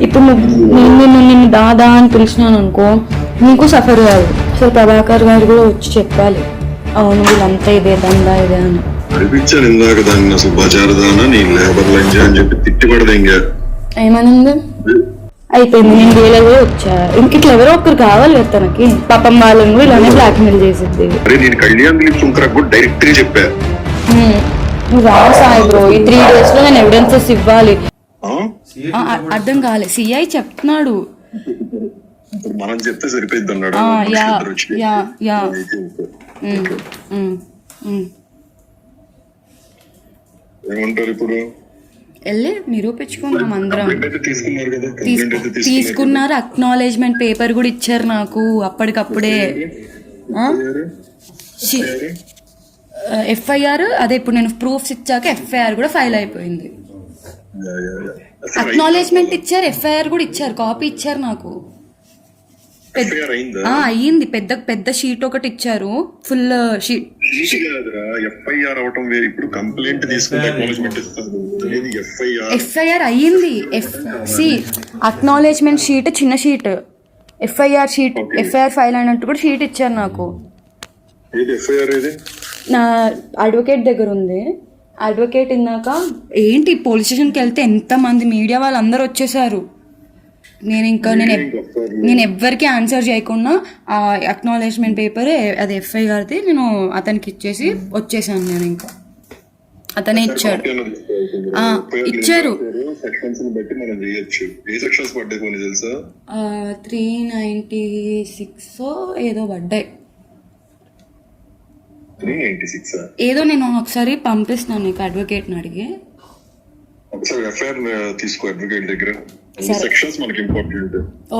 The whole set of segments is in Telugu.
ఇప్పుడు నిన్ను దాదా అని పిలిచినాను అనుకో, నీకు సఫర్ కాదు. అసలు ప్రభాకర్ గారు కూడా వచ్చి చెప్పాలి, అవును వీళ్ళంతా ఇదే దందా ఇదే అని. అనిపించాను ఇందాక దాన్ని అసలు బజారుదానా నీ లేబర్ లంజా అని చెప్పి తిట్టిపడదు. ఇంకా ఏమనుంది అయిపోయింది, నేను వేలవే వచ్చా. ఇంక ఇట్లా ఎవరో ఒకరు కావాలి కదా తనకి. పాపం వాళ్ళని కూడా ఇలానే బ్లాక్మెయిల్ చేసింది. అరే నేను కళ్యాణ్ దిలీప్ సుంకరకు కూడా డైరెక్ట్ గా చెప్పా, నువ్వు రా సాయి బ్రో, ఈ 3 days లో నేను ఎవిడెన్సెస్ ఇవ్వాలి. అర్థం కాలే, సిఐ చెప్తున్నాడు. మనం చెప్తే సరిపోయింది అన్నాడు. ఏమంటారు ఇప్పుడు? వెళ్ళి నిరూపించుకుందాం అందరం. తీసుకున్నారు, అక్నాలెడ్జ్మెంట్ పేపర్ కూడా ఇచ్చారు నాకు అప్పటికప్పుడే. ఎఫ్ఐఆర్ అదే ఇప్పుడు నేను ప్రూఫ్స్ ఇచ్చాక ఎఫ్ఐఆర్ కూడా ఫైల్ అయిపోయింది. అక్నాలెడ్జ్మెంట్ ఇచ్చారు, ఎఫ్ఐఆర్ కూడా ఇచ్చారు, కాపీ ఇచ్చారు నాకు. అయ్యింది, పెద్ద పెద్ద షీట్ ఒకటి ఇచ్చారు, ఫుల్ షీట్. ఎఫ్ఐఆర్ అయ్యింది, అక్నాలెడ్జ్మెంట్ షీట్ చిన్న sheet, FIR sheet, FIR file అయినట్టు కూడా షీట్ ఇచ్చారు నాకు. నా అడ్వకేట్ దగ్గర ఉంది. అడ్వకేట్ ఇన్నాక ఏంటి పోలీస్ స్టేషన్కి వెళ్తే ఎంతమంది మీడియా వాళ్ళందరూ వచ్చేసారు. నేను ఎవ్వరికి ఆన్సర్ చేయకుండా ఆ అక్నాలెడ్జ్మెంట్ పేపర్ అది ఎఫ్ఐఆర్ది నేను అతనికి ఇచ్చేసి వచ్చేసాను. నేను ఇంకా అతనే ఇచ్చాడు, ఇచ్చారు. 396 ఏదో పడ్డాయి, ఏదో. నేను ఒకసారి పంపిస్తున్నాను నీకు, అడ్వకేట్ని అడిగి.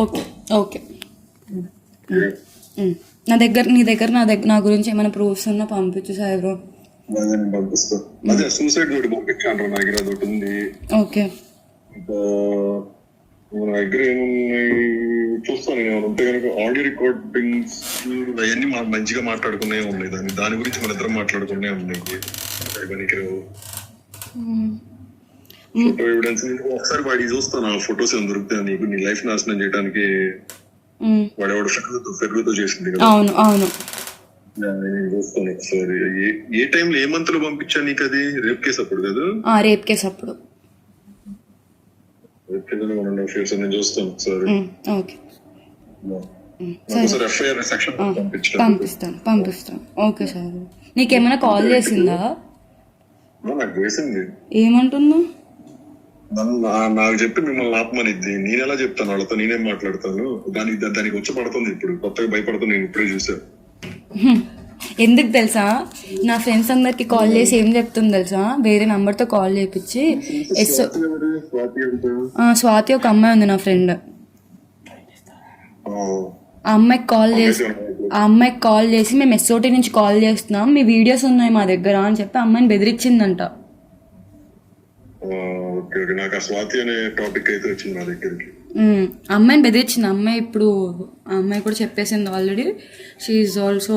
Okay okay. నీ దగ్గర నా గురించి ఏమైనా ప్రూఫ్స్ ఉన్నా పంపించు సాయి బ్రో. ఓకే మన దగ్గర ఏమున్నాయి చూస్తాను నేను. ఉంటే కనుక ఆడియో రికార్డింగ్స్ అవన్నీ మనం మంచిగా మాట్లాడుకునే ఉన్నాయి. దాని గురించి మన ఇద్దరం మాట్లాడుకునే ఉన్నాయి. ఫోటో ఎవిడెన్స్ ఒకసారి వాడి చూస్తాను, ఫొటోస్ ఏమైనా దొరుకుతాయి నీకు. నీ లైఫ్ నాశనం చేయడానికి వాడెవడు ఫెర్గుతో చేసింది కదా. అవును అవును, నేను చూస్తాను ఒకసారి. ఏ టైంలో ఏ మంత్ లో పంపించా నీకు? అది రేప్ కేసు అప్పుడు కదా? రేప్ కేసు అప్పుడు. నేను చూస్తాను ఒకసారి. పంపిస్తాను. Okay sir. నీకేమైనా కాల్ చేసిందా? నాకు చేసింది. ఏమంటుందో? నాకు చెప్పి మిమ్మల్ని ఆపమనిద్ది. నేను ఎలా చెప్తాను వాళ్ళతో? నేనేం మాట్లాడతాను? దానికి వచ్చి పడుతుంది ఇప్పుడు, కొత్తగా భయపడుతుంది. నేను ఇప్పుడే చూసా. ఎందుకు తెలుసా, నా ఫ్రెండ్స్ అందరికి కాల్ చేసి ఏం చెప్తుంది తెలుసా, వేరే నంబర్తో కాల్ చేయించి స్వాతి ఒక అమ్మాయి ఉంది నా ఫ్రెండ్, ఆ అమ్మాయికి కాల్ చేసి మేము ఎస్ఓటీ నుంచి కాల్ చేస్తున్నాం, మీ వీడియోస్ ఉన్నాయి మా దగ్గర అని చెప్పి అమ్మాయిని బెదిరించిందంట. అమ్మాయిని బెదిరించింది. అమ్మాయి ఇప్పుడు అమ్మాయి కూడా చెప్పేసింది already, she is also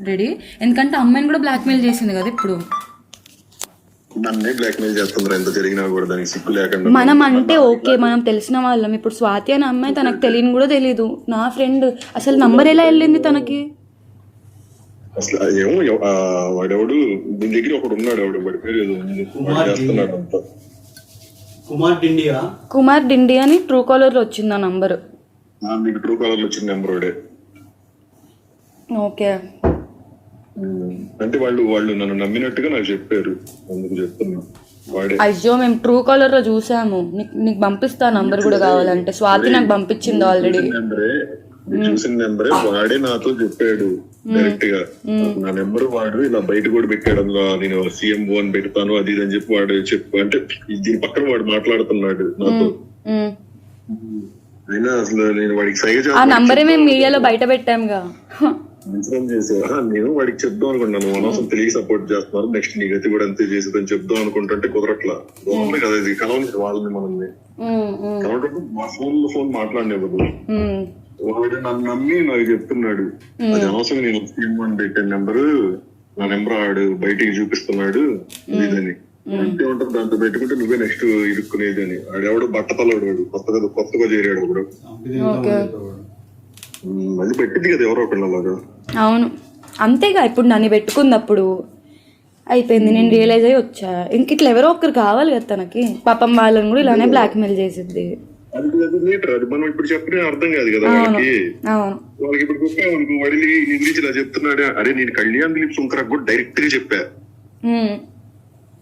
ready. ఎందుకంటే అమ్మాయిని కూడా బ్లాక్మెయిల్ చేసింది కదా ఇప్పుడు. మనం అంటే ఓకే, మనం తెలిసిన వాళ్ళం. ఇప్పుడు స్వాతి అనే అమ్మాయి తనకు తెలియని కూడా తెలీదు. నా ఫ్రెండ్ అసలు నంబర్ ఎలా వెళ్ళింది తనకి? అసలు ఏమో వాడెవడు దీని దగ్గర ఒకడు ఉన్నాడు, ఎవడు వాడి పేరు ఏదో కుమార్ డిండి అని ట్రూ కాలర్ లో వచ్చింది ఆ నంబర్. మీకు ట్రూ కాలర్ లో వచ్చిన నెంబర్ వాడే. ఓకే. అంటే వాళ్ళు నన్ను నమ్మినట్టుగా నాకు చెప్పారు, అందుకు చెప్తున్నా. అయ్యో మేము ట్రూ కాలర్ లో చూసాము, నీకు పంపిస్తా నంబర్ కూడా కావాలంటే. స్వాతి నాకు పంపించింది ఆల్రెడీ. చూసిన నెంబరే వాడే నాతో చెప్పాడు డైరెక్ట్ గా. నా నెంబర్ వాడు ఇలా బయట కూడా పెట్టాడు, అందులో నేను సీఎం అని పెడతాను అది ఇది అని చెప్పి వాడు చెప్పు అంటే దీని పక్కన వాడు మాట్లాడుతున్నాడు నాతో. అయినా అసలు నేను వాడికి సైజ్ ఆ నంబరే మేము మీడియాలో బయట పెట్టాముగా. ఇన్సిడెంట్ చేసా నేను వాడికి చెప్దాం అనుకుంటాను, అనవసరం తెలియ సపోర్ట్ చేస్తున్నారు, నెక్స్ట్ నీ గతి కూడా అంతే చేసేదని చెప్దాం అనుకుంటుంటే కుదరట్లా. బాగుంది కదా ఇది, కలవని వాళ్ళని మనల్ని కలవటప్పుడు మా ఫోన్ మాట్లాడినప్పుడు వాడు నన్ను నమ్మి నాకు చెప్తున్నాడు. అది అనవసరం నేను సీఎం అని పెట్టాను నెంబరు, నా నెంబర్ ఆడు బయటికి చూపిస్తున్నాడు ఇదని. అంటే ఉంటుంది దాంతో పెట్టుకుంటే నువ్వే నెక్స్ట్ ఇరుక్కునేది అని. ఆడెవడు బట్టతలోడు వాడు కొత్తగా చేరాడు ఒకడు. మళ్ళీ పెట్టింది కదా ఎవరో ఒకళ్ళు అలాగా. అవును అంతేగా, ఇప్పుడు నన్ను పెట్టుకున్నప్పుడు అయిపోయింది, నేను రియలైజ్ అయ్యి వచ్చా. ఇంక ఇట్లా ఎవరో ఒకరు కావాలి కదా తనకి. పాపం వాళ్ళని కూడా ఇలానే బ్లాక్మెయిల్ చేసిద్ది. అది మనం ఇప్పుడు చెప్పిన అర్థం కాదు కదా వాళ్ళకి. వాళ్ళకి ఇప్పుడు చెప్పాను వాడి నీ గురించి ఇలా చెప్తున్నాడు. అరే నేను కళ్యాణ్ దిలీప్ సుంకరాకు కూడా డైరెక్ట్ గా చెప్పా,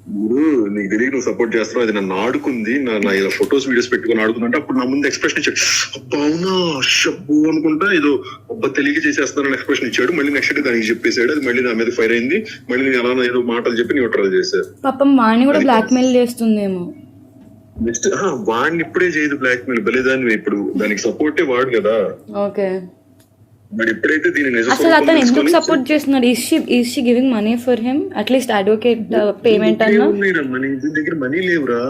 ఇప్పుడు నీకు తెలియదు నువ్వు సపోర్ట్ చేస్తున్నావు, అది నన్ను ఆడుకుంది, నా ఇలా ఫొటోస్ వీడియోస్ పెట్టుకుని ఆడుకుందంటే అప్పుడు నా ముందు ఎక్స్ప్రెషన్ ఇచ్చాడు. అబ్బా అవునా షబ్బు అనుకుంటా ఏదో అబ్బా తెలియక చేసేస్తున్నాను ఎక్స్ప్రెషన్ ఇచ్చాడు. మళ్ళీ నెక్స్ట్ డే దానికి చెప్పేశాడు, అది మళ్ళీ నా మీద ఫైర్ అయింది. మళ్ళీ నేను అలా ఏదో మాటలు చెప్పి న్యూట్రల్ చేశాను. పాపం వాణ్ణి కూడా బ్లాక్మెయిల్ చేస్తుందేమో. నెక్స్ట్ వాడిని ఇప్పుడే చేయదు బ్లాక్మెయిల్, బలేదాన్ని ఇప్పుడు దానికి సపోర్టే వాడు కదా. ఓకే మరి ఎప్పుడైతే దీన్ని అసలు అతను ఎందుకు సపోర్ట్ చేస్తున్నాడు? Is she giving money for him, at least advocate payment అన్నా? దగ్గర మనీ లేవురా.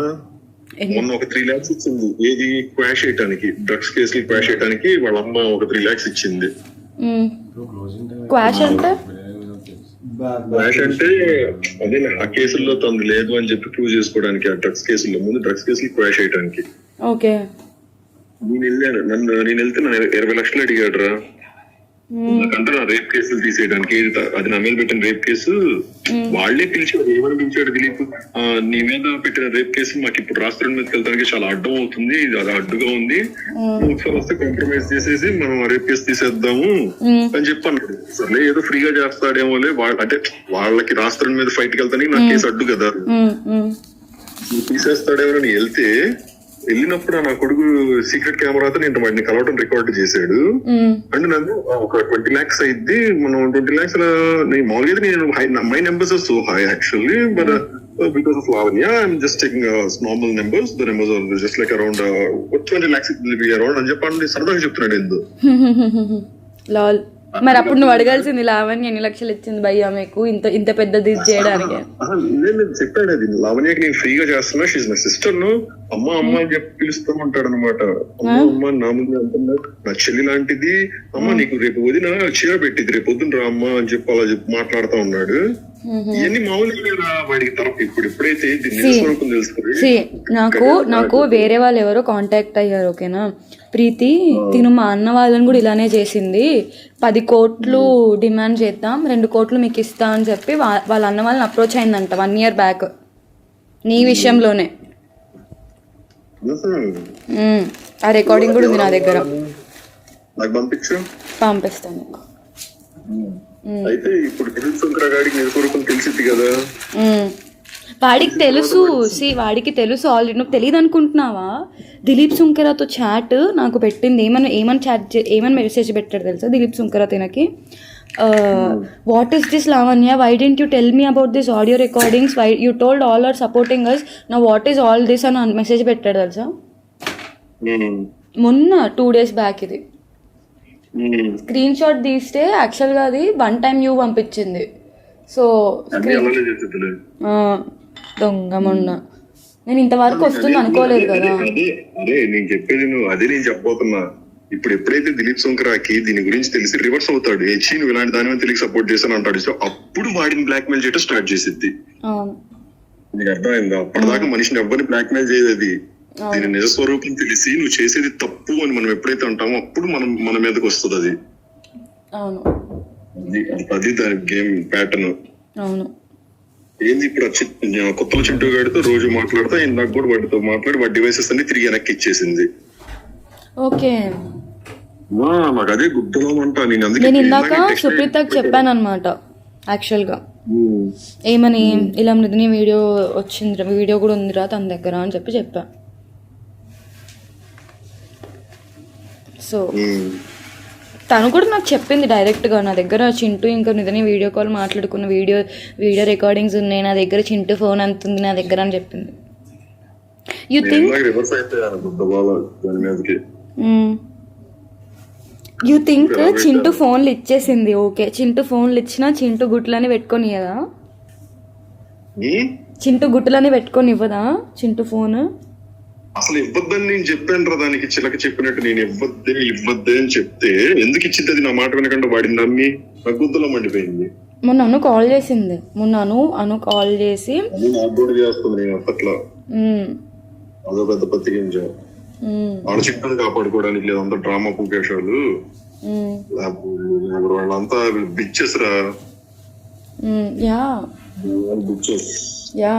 మొన్న ఒక 3 lakhs ఇచ్చింది, ఏది క్వాష్ చేయడానికి, డ్రగ్స్ కేసులు క్వాష్ చేయడానికి వాళ్ళ అమ్మ ఒక 3 lakhs ఇచ్చింది. క్వాష్ అంటే క్వాష్ అంటే అదే ఆ కేసుల్లో తను లేదు అని చెప్పి ప్రూవ్ చేసుకోవడానికి, ఆ డ్రగ్స్ కేసుల్లో ముందు డ్రగ్స్ కేసులు క్వాష్ చేయడానికి. ఓకే నేను వెళ్తే నా 20 లక్షలు అడిగాడు రా. నాకంటే నా రేప్ కేసులు తీసేయడానికి, అది నా మీద పెట్టిన రేప్ కేసు వాళ్లే పిలిచాడు. ఏమని పిలిచాడు దిలీప్, నీ మీద పెట్టిన రేప్ కేసు మాకు ఇప్పుడు రాష్ట్రం మీదకి వెళ్తానికి చాలా అడ్డం అవుతుంది, అది అడ్డుగా ఉంది, ఒకసారి వస్తే కాంప్రమైజ్ చేసేసి మనం ఆ రేప్ కేసు తీసేద్దాము అని చెప్పి అన్నాడు. సరే ఏదో ఫ్రీగా చేస్తాడేమోలే, అంటే వాళ్ళకి రాష్ట్రం మీద ఫైట్కి వెళ్తానికి నా కేసు అడ్డు కదా, తీసేస్తాడేమో అని వెళ్తే, వెళ్ళినప్పుడు నా కొడుకు సీక్రెట్ కెమెరాతో నేను వాడిని కలవటం రికార్డ్ చేశాడు. అంటే నన్ను ఒక 20 lakhs అయింది. మనం 20 lakhs మామూలుగా నేను my numbers are so high actually, but because of Lavanya I'm just taking normal numbers. The numbers are just like around 20 lakhs around అని చెప్పండి సరదాగా చెప్తున్నాడు. ఎందు లాల్ మరి అప్పుడు నువ్వు అడగాల్సింది, లావణ్య ఎన్ని లక్షలు ఇచ్చింది భయ్యా మీకు ఇంత పెద్దది చేయడానికి? నేను చెప్పాడు అది, లావణ్యకి నేను ఫ్రీగా చేస్తున్నా, షీజ్ మై సిస్టర్ ను అమ్మ అమ్మ అని చెప్పి పిలుస్తూ ఉంటాడు అనమాట. అమ్మ అమ్మ నా ముందు అంటున్నాడు, నా చెల్లి లాంటిది అమ్మ, నీకు రేపు వదిన చీర పెట్టింది, రేపు పొద్దున రా అమ్మ అని చెప్పి అలా చెప్పి మాట్లాడుతూ ఉన్నాడు. ఇవన్నీ మామూలుగా వాడికి తరపు. ఇప్పుడు ఎప్పుడైతే తెలుస్తుంది, నాకు వేరే వాళ్ళు ఎవరో కాంటాక్ట్ అయ్యారు. ఓకేనా ప్రీతి, తిను మా అన్న వాళ్ళని కూడా ఇలానే చేసింది, 10 కోట్లు డిమాండ్ చేద్దాం, 2 కోట్లు మీకు ఇస్తా అని చెప్పి వాళ్ళ అన్న వాళ్ళని అప్రోచ్ అయిందంట 1 year బ్యాక్ నీ విషయంలోనే. ఆ రికార్డింగ్ కూడా ఉంది నా దగ్గర, పంపిస్తాను. అయితే ఇప్పుడు తెలిసింది కదా వాడికి తెలుసు, వాడికి తెలుసు ఆల్రెడీ. నువ్వు తెలియదు అనుకుంటున్నావా? దిలీప్ సుంకరాతో చాట్ నాకు పెట్టింది. ఏమని మెసేజ్ పెట్టాడు తెలుసా దిలీప్ సుంకరా తినకి? What is this Lavanya, why didn't you tell me about this audio recordings, why you told all are supporting us, నా వాట్ ఈస్ ఆల్ దిస్ అని మెసేజ్ పెట్టాడు తెలుసా మొన్న 2 days బ్యాక్. ఇది స్క్రీన్ షాట్ తీస్తే యాక్చువల్గా అది 1 time వ్యూ పంపించింది. సో దొంగ మొన్న నేను ఇంతవరకు వస్తుంది అనుకోలేదు కదా. అదే నేను చెప్పేది అదే నేను చెప్పబోతున్నా. ఇప్పుడు ఎప్పుడైతే దిలీప్ సుంకరాకి దీని గురించి తెలిసి రివర్స్ అవుతాడు, నువ్వు ఇలాంటి దాని మీద తెలియక సపోర్ట్ చేశాను అంటాడు. సో అప్పుడు వాడిని బ్లాక్ మెయిల్ చేయడం స్టార్ట్ చేసిద్ది. నీకు అర్థమైందా? అప్పటిదాకా మనిషిని ఎవరిని బ్లాక్ మెయిల్ చేయదు. అది దీని నిజ స్వరూపం తెలిసి నువ్వు చేసేది తప్పు అని మనం ఎప్పుడైతే అంటామో అప్పుడు మన మీదకి వస్తుంది అది. అది దాని గేమ్ ప్యాటర్న్. ఏంది ఇప్పుడు కొత్తలో చింటూ గాడితో రోజు మాట్లాడుతా, నాకు కూడా వాడితో మాట్లాడి వాడి డివైసెస్ అన్ని తిరిగి వెనక్కి ఇచ్చేసింది. నాకు అదే గుర్తులోమంటా. నేను ఇందాక సుప్రీతకి చెప్పాను అనమాట యాక్చువల్ గా, ఏమని ఇలా మృదిని వీడియో వచ్చింది, వీడియో కూడా ఉందిరా తన దగ్గర అని చెప్పా. సో తను కూడా నాకు చెప్పింది డైరెక్ట్గా, నా దగ్గర చింటూ ఇంకా నిజనే వీడియో కాల్ మాట్లాడుకున్న వీడియో రికార్డింగ్స్ ఉన్నాయి నా దగ్గర, చింటూ ఫోన్ అంత ఉంది నా దగ్గర అని చెప్పింది. యూ థింక్ చింటూ ఫోన్లు ఇచ్చేసింది? ఓకే, చింటూ ఫోన్లు ఇచ్చినా చింటూ గుట్లని పెట్టుకొని ఇవ్వదా? చింటూ గుట్టలని పెట్టుకొని ఇవ్వదా చింటూ ఫోన్? అసలు ఇవ్వద్దని నేను చెప్పాను రా దానికి, చిలక చెప్పినట్టు. నేను ఇవ్వద్దే అని చెప్తే ఎందుకు ఇచ్చింది? అది నా మాట వినకుండా వాడిని నమ్మి నా గుద్దలో మండిపోయింది. మొన్న అను కాల్ చేసింది, అను కాల్ చేసి అది నాకు కూడా చేస్తుంది. నేను అప్పట్లో ఉమ్, అదో పెద్ద పత్రికించా ఉమ్, వాళ్ళ చిక్కని కాపాడుకోవడానికి లేదంతా డ్రామా పూకేశాలు ఉమ్, వాళ్ళంతా బిచ్చెస్ రా, యా బిచ్చెస్. యా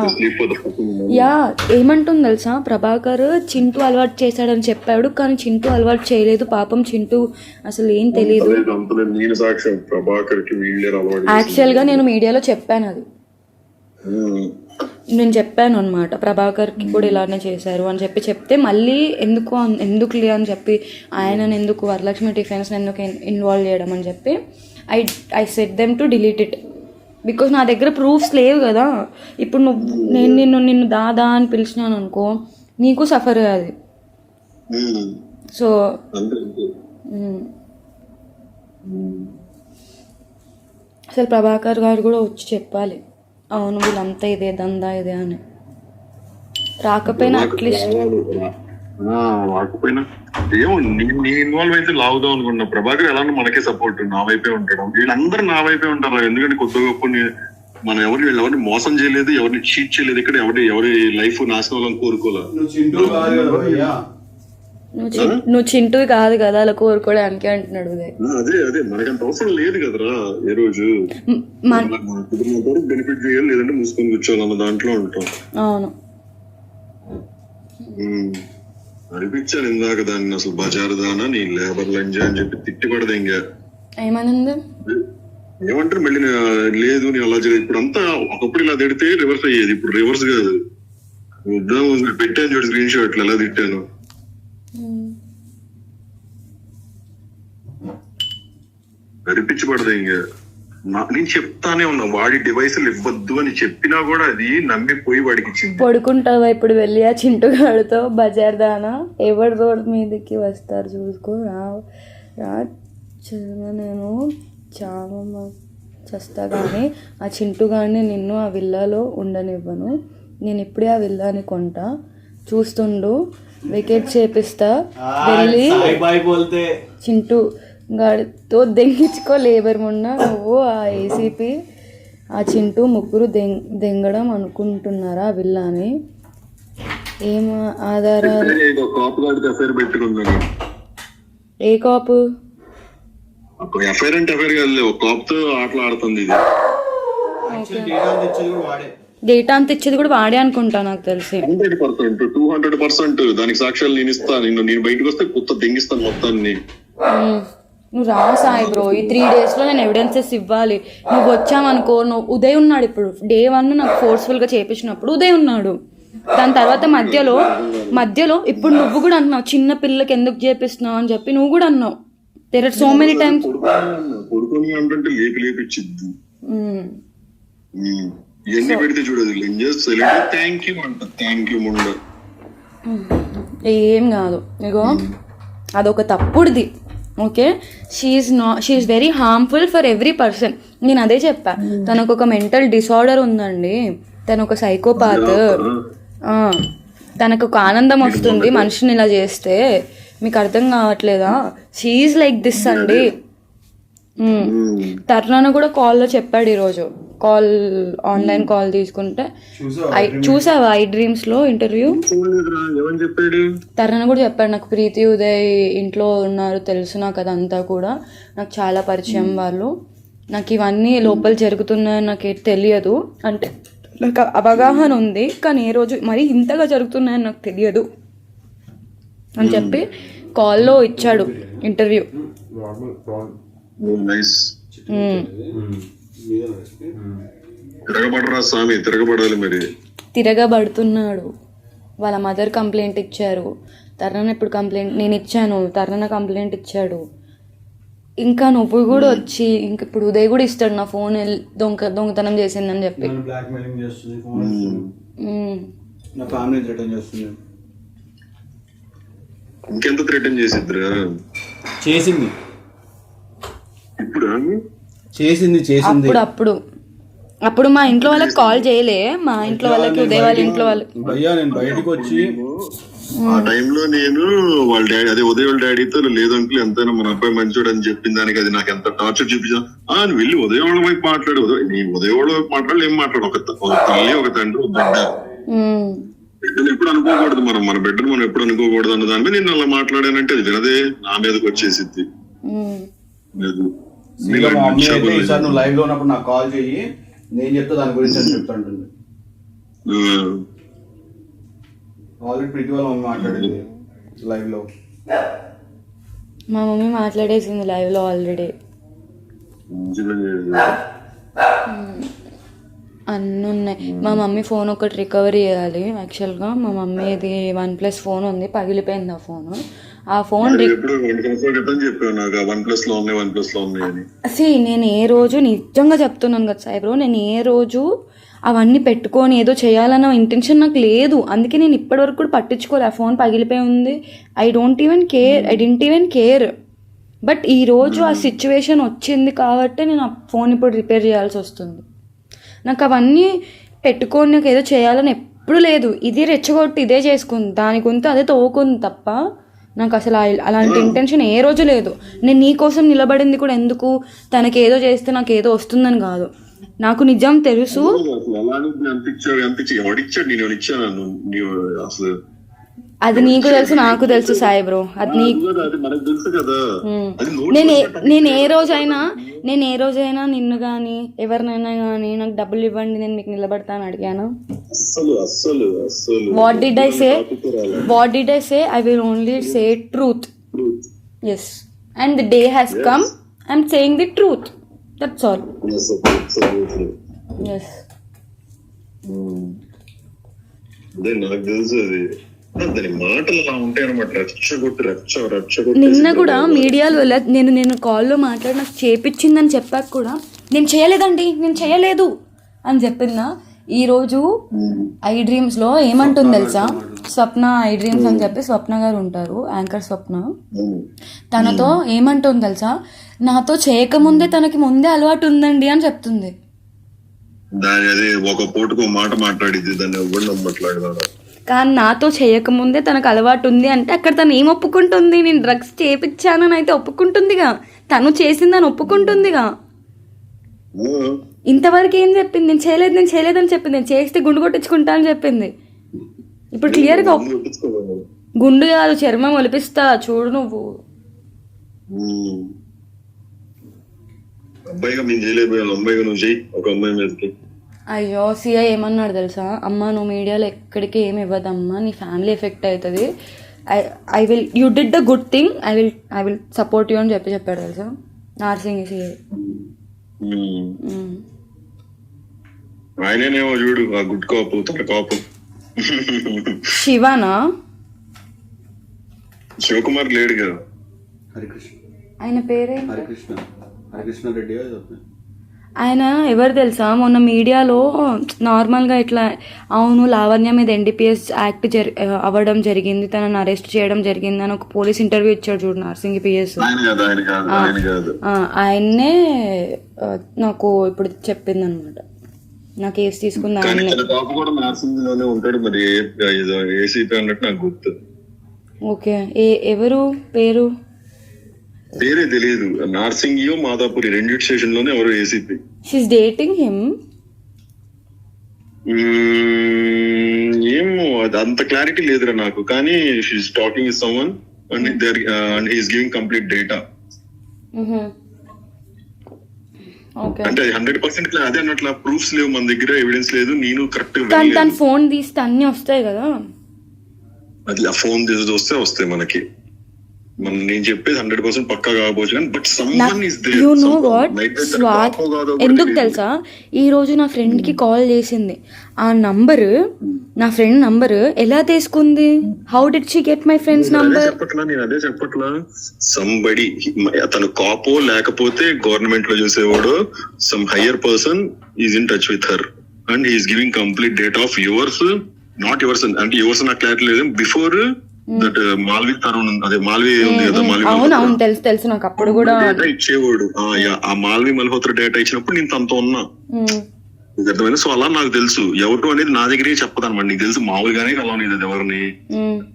యా ఏమంటుంది తెలుసా, ప్రభాకర్ చింటూ అలవాటు చేశాడని చెప్పాడు, కానీ చింటూ అలవాటు చేయలేదు పాపం. చింటూ అసలు ఏం తెలియదు. నేను సాక్ష్యం ప్రభాకర్ కి వీళ్ళే అలవాటు. యాక్చువల్ గా నేను మీడియాలో చెప్పాను అది, ఉమ్. నేను చెప్పాను అనమాట, ప్రభాకర్కి కూడా ఇలానే చేశారు అని చెప్తే మళ్ళీ ఎందుకులే అని చెప్పి ఆయనను ఎందుకు వరలక్ష్మి టిఫిన్స్ ఎందుకు ఇన్వాల్వ్ చేయడం అని చెప్పి I set them to delete it, because నా దగ్గర ప్రూఫ్స్ లేవు కదా. ఇప్పుడు నేను నిన్ను దాదా అని పిలిచినాను అనుకో, నీకు సఫర్ అది. ఉమ్. సో అంతే అంతే. అసలు ప్రభాకర్ గారు కూడా వచ్చి చెప్పాలి, అవును వీళ్ళంతా ఇదే దందా ఇదే అని. రాకపోయినా అట్లీస్ట్ రాకపోయినా ఏమో నీ ఇన్వాల్వ్ అయితే లాగుదాం అనుకున్నా. ప్రభాకర్ ఎలా మనకే సపోర్ట్, నా వైపే ఉంటాడు. వీళ్ళందరూ నా వైపే ఉంటారు, ఎందుకంటే కొత్త గొప్ప మనం ఎవరిని మోసం చేయలేదు, ఎవరిని చీట్ చేయలేదు, ఇక్కడ ఎవరి లైఫ్ నాశనం అవ్వాలని కోరుకోలే. నువ్వు చింటూ కాదు కదా అలా కోరుకోవడానికి అంటున్నాడు. అదే మనకంత అవసరం లేదు కదరా. ఏ రోజు బెనిఫిట్ చేయాలి, లేదంటే మూసుకొని కూర్చోవాలన్న దాంట్లో ఉంటాం. అవును అనిపించాను ఇందాక దాన్ని, అసలు బజారు దానా నీ లేబర్ లంజా అని చెప్పి తిట్టిపడదు. ఇంకా ఏమనింది ఏమంటారు మళ్ళీ లేదు నీ అలా చేయదు. ఇప్పుడు అంతా ఒకప్పుడు ఇలా తిడితే రివర్స్ అయ్యేది, ఇప్పుడు రివర్స్ కాదు. పెట్టాను చూడు స్క్రీన్ షాట్లు ఎలా తిట్టాను. అనిపించబడదు. ఇంకా నేను చెప్తానే ఉన్నా, వాడి డివైసులు ఇవ్వద్దు అని చెప్పినా కూడా అది నమ్మిపోయి వాడికి ఇచ్చింది. పడుకుంటావా ఇప్పుడు వెళ్ళి ఆ చింటుగాడితో బజార్ దానా, ఎవరి రోడ్ మీదకి వస్తారు చూసుకో. నేను చాలా చేస్తా కానీ ఆ చింటుగాడిని నిన్ను ఆ విల్లాలో ఉండనివ్వను. నేను ఇప్పుడే ఆ విల్లాని కొంటా, చూస్తుండు, వికెట్ చేపిస్తా, వెళ్ళి చింటూ గాడితో దెంగించుకో. లేబర్ మొన్న నువ్వు ఆ ఏసీపీ ఆ చింటూ ముగ్గురు దెంగడం అనుకుంటున్నారా విల్లాని? ఏం ఆధారాలు? ఏ కాపు? ఎఫ్ఐఆర్ అంటే ఎఫ్ఐఆర్ కాదు, ఒక కాప్ తో ఆటలు ఆడుతుంది. డేటా అంత ఇచ్చేది కూడా వాడే అనుకుంటా నాకు తెలిసి. 100%, 200% దానికి సాక్ష్యాలు నేను ఇస్తాను. నేను బయటకు వస్తే కొత్త దెంగిస్తాను మొత్తాన్ని. నువ్వు రా సాయి బ్రో, ఈ 3 days లో నేను ఎవిడెన్సెస్ ఇవ్వాలి. నువ్వు వచ్చావనుకో, నువ్వు ఉదయ్ ఉన్నాడు ఇప్పుడు, Day 1 నాకు ఫోర్స్ఫుల్గా చేపించినప్పుడు ఉదయ్ ఉన్నాడు. దాని తర్వాత మధ్యలో ఇప్పుడు నువ్వు కూడా అంటున్నావు చిన్న పిల్లకి ఎందుకు చేపిస్తున్నావు అని చెప్పి నువ్వు కూడా అన్నావు. There are so many times. కొడుకుని అంటే లేపిచ్చిద్ది ఇవన్నీ పెడితే చూడదు. థ్యాంక్ యూ ముందు ఏం కాదు. ఇగో అదొక తప్పుడుది. Okay, she is very harmful for every person. నేను అదే చెప్పా, తనకు ఒక మెంటల్ డిసార్డర్ ఉందండి, తను ఒక సైకోపాత్. తనకు ఒక ఆనందం వస్తుంది మనిషిని ఇలా చేస్తే, మీకు అర్థం కావట్లేదా? షీఈస్ లైక్ దిస్ అండి. తర్నాను కూడా కాల్లో చెప్పాడు ఈరోజు, ఆన్లైన్ కాల్ తీసుకుంటే. చూసావా ఐ డ్రీమ్స్ లో ఇంటర్వ్యూ? తర్నా కూడా చెప్పాడు, నాకు ప్రీతి ఉదయ్ ఇంట్లో ఉన్నారు తెలుసు, నాకు అదంతా కూడా నాకు చాలా పరిచయం వాళ్ళు, నాకు ఇవన్నీ లోపల జరుగుతున్నాయని నాకు తెలియదు, అంటే నాకు అవగాహన ఉంది కానీ ఏ రోజు మరి ఇంతగా జరుగుతున్నాయని నాకు తెలియదు అని చెప్పి కాల్లో ఇచ్చాడు ఇంటర్వ్యూ. తిరగబడుతున్నాడు. వాళ్ళ మదర్ కంప్లైంట్ ఇచ్చారు, తర్రన ఇప్పుడు కంప్లైంట్ నేను ఇచ్చాను, తర్రన కంప్లైంట్ ఇచ్చాడు. ఇంకా నువ్వు కూడా వచ్చి ఇంక ఇప్పుడు ఉదయ్ కూడా ఇస్తాడు నా ఫోన్ దొంగతనం చేసిందని చెప్పి. ఇంకెంత థ్రెటన్ చేసిద్దిరా? చేసింది ఇప్పుడు అప్పుడు మా ఇంట్లో వాళ్ళకి కాల్ చేయలే, మా ఇంట్లో వాళ్ళకి ఉదయ్ వాళ్ళ ఇంట్లో వాళ్ళకి. భయ్యా నేను బయటకు వచ్చి ఆ టైంలో నేను వాళ్ళ డాడీ అదే ఉదయ్ వాళ్ళ డాడీతో లేదు అంకుల్ ఎంతైనా మన అబ్బాయి మంచోడు అని చెప్పిన దానికి అది నాకు ఎంత టార్చర్ చూపించా నువ్వు వెళ్ళి ఉదయ్ వాళ్ళ వైపు మాట్లాడు నీ ఉదయ్ వాళ్ళ వైపు మాట్లాడు ఏం మాట్లాడు ఒక తల్లి ఒక తండ్రి ఒక బిడ్డ బిడ్డను ఎప్పుడు అనుకోకూడదు మన బిడ్డను మనం ఎప్పుడు అనుకోకూడదు అన్న దాని మీద నేను అలా మాట్లాడానంటే అది వినదే నా మీదకి వచ్చేసిద్ది. నువ్వు లైవ్ లో ఉన్నప్పుడు నాకు కాల్ చెయ్యి, నేను చెప్తా దాని గురించి అని చెప్తాంటుంది. ఆల్రెడీ ప్రీతి వాళ్ళ మమ్మీ మాట్లాడింది లైవ్ లో. మా మమ్మీ మాట్లాడేసింది లైవ్ లో ఆల్రెడీ. అన్నీ ఉన్నాయి. మా మమ్మీ ఫోన్ ఒకటి రికవరీ చేయాలి యాక్చువల్గా. మా మమ్మీది OnePlus ఫోన్ ఉంది, పగిలిపోయింది ఆ ఫోన్. ఆ ఫోన్ నేను ఏ రోజు నిజంగా చెప్తున్నాను కదా సాయి బ్రో, నేను ఏ రోజు అవన్నీ పెట్టుకొని ఏదో చేయాలన్న ఇంటెన్షన్ నాకు లేదు. అందుకే నేను ఇప్పటివరకు కూడా పట్టించుకోలే. ఆ ఫోన్ పగిలిపోయి ఉంది. I didn't even care. But ఈరోజు ఆ సిచ్యువేషన్ వచ్చింది కాబట్టి నేను ఆ ఫోన్ ఇప్పుడు రిపేర్ చేయాల్సి వస్తుంది. నాకు అవన్నీ పెట్టుకొని నాకు ఏదో చేయాలని ఎప్పుడు లేదు. ఇది రెచ్చగొట్టి ఇదే చేసుకుంది, దాని గురించి అదే తోకుంది తప్ప నాకు అసలు అలాంటి ఇంటెన్షన్ ఏ రోజు లేదు. నేను నీ కోసం నిలబడింది కూడా ఎందుకు, తనకి ఏదో చేస్తే నాకు ఏదో వస్తుందని కాదు. నాకు నిజం తెలుసు. అది నీకు తెలుసు, నాకు తెలుసు సాయి బ్రో. అది నీకు నేను ఏ రోజైనా నిన్ను కానీ ఎవరినైనా కానీ నాకు డబ్బులు ఇవ్వండి నేను మీకు నిలబడతాను అడిగాను? What did I say? I will only say truth. Yes, and the day has come. I'm saying the truth. That's all. Yes, నాకు తెలుసు అది. నిన్న కూడా మీడియాలో నేను కాల్లో మాట్లాడి నాకు చేపించిందని చెప్పాక కూడా నేను చేయలేదండి, నేను చేయలేదు అని చెప్పిందా. ఈరోజు ఐ డ్రీమ్స్లో ఏమంటుంది తెలుసా? స్వప్న ఐ డ్రీమ్స్ అని చెప్పి స్వప్న గారు ఉంటారు, యాంకర్ స్వప్న. తనతో ఏమంటుంది తెలుసా? నాతో చేయకముందే తనకి ముందే అలవాటు ఉందండి అని చెప్తుంది. కానీ నాతో చేయకముందే తనకు అలవాటు ఉంది అంటే అక్కడ తను ఏం ఒప్పుకుంటుంది? నేను డ్రగ్స్ చేపించానని అయితే ఒప్పుకుంటుందిగా, తను చేసిందని ఒప్పుకుంటుందిగా. ఇంతవరకు ఏం చెప్పింది? నేను చేయలేదని చెప్పింది. నేను చేస్తే గుండు కొట్టించుకుంటా అని చెప్పింది. ఇప్పుడు క్లియర్గా గుండు కాదు చర్మం ఒలిపిస్తా చూడు నువ్వు. అయ్యో సిఐ ఏమన్నాడు తెలుసా? అమ్మ నువ్వు మీడియాలో ఎక్కడికి ఏమి ఇవ్వదమ్మా, నీ ఫ్యామిలీ ఎఫెక్ట్ అవుతుంది. You did the good thing, I will support you అని చెప్పాడు తెలుసా నార్సింగ్ సిఐ. ఆయనేమో చూడు ఆ గుడ్ కాపు తన కాపు. శివనా? శివకుమార్ లేడు కదా, ఆయన పేరే హరికృష్ణ రెడ్డి. ఆయన ఎవరు తెలుసా? మొన్న మీడియాలో నార్మల్గా ఇట్లా అవును లావణ్య మీద NDPS యాక్ట్ అవ్వడం జరిగింది, తనని అరెస్ట్ చేయడం జరిగింది అని ఒక పోలీస్ ఇంటర్వ్యూ ఇచ్చాడు చూడు నార్సింగ్ PS. ఆయన్నే నాకు ఇప్పుడు చెప్పింది అనమాట. నా కేసు తీసుకుంది ఆయన్నే. ఓకే, ఎవరు పేరు? పేరే తెలియదు. నార్సింగ్ మాదాపురి రెండిటి స్టేషన్ లోనే ఎవరు ACP. She's dating him. ఏమో అంత క్లారిటీ లేదురా నాకు, కానీ she's talking with someone and he's giving complete data. అంటే 100% అదే అన్నట్ల ప్రూఫ్స్ లేవు మన దగ్గర, ఎవిడెన్స్ లేదు. నేను కరెక్ట్ తన ఫోన్ తీస్తే అన్ని వస్తాయి కదా, అది ఆ ఫోన్ తీసి వస్తాయి మనకి. నేను చెప్పేది 100% పక్కా కాకపోవచ్చు కానీ but someone is there. You know what Swath, ఎందుకు తెలుసా? ఈ రోజు నా ఫ్రెండ్ కి కాల్ చేసింది. ఆ నంబర్ నా ఫ్రెండ్ నంబర్ ఎలా తీసుకుంది? How did she get my friends number? నేను అదే చెప్పట్లా. సంబడి అతను కాపో లేకపోతే గవర్నమెంట్ లో చూసేవాడు, some higher person is in touch with her and he's giving complete data of yours, not yours అంటే యువర్స్ నాకు క్లారిటీ లేదు. బిఫోర్ దట్ మాల్వి తరుణ్, అదే మాల్వి ఉంది కదా, అవును తెలుసు నాకు. అప్పుడు కూడా డేటా ఇచ్చేవాడు. ఆ మాల్వి మల్హోత్రా డేటా ఇచ్చినప్పుడు నేను తనతో ఉన్నా. నీకు అర్థమైంది. సో అలా నాకు తెలుసు ఎవరు అనేది నా దగ్గరే చెప్పదన్నమాట. నీకు తెలుసు మామూలుగానే కలవలేదు ఎవరిని,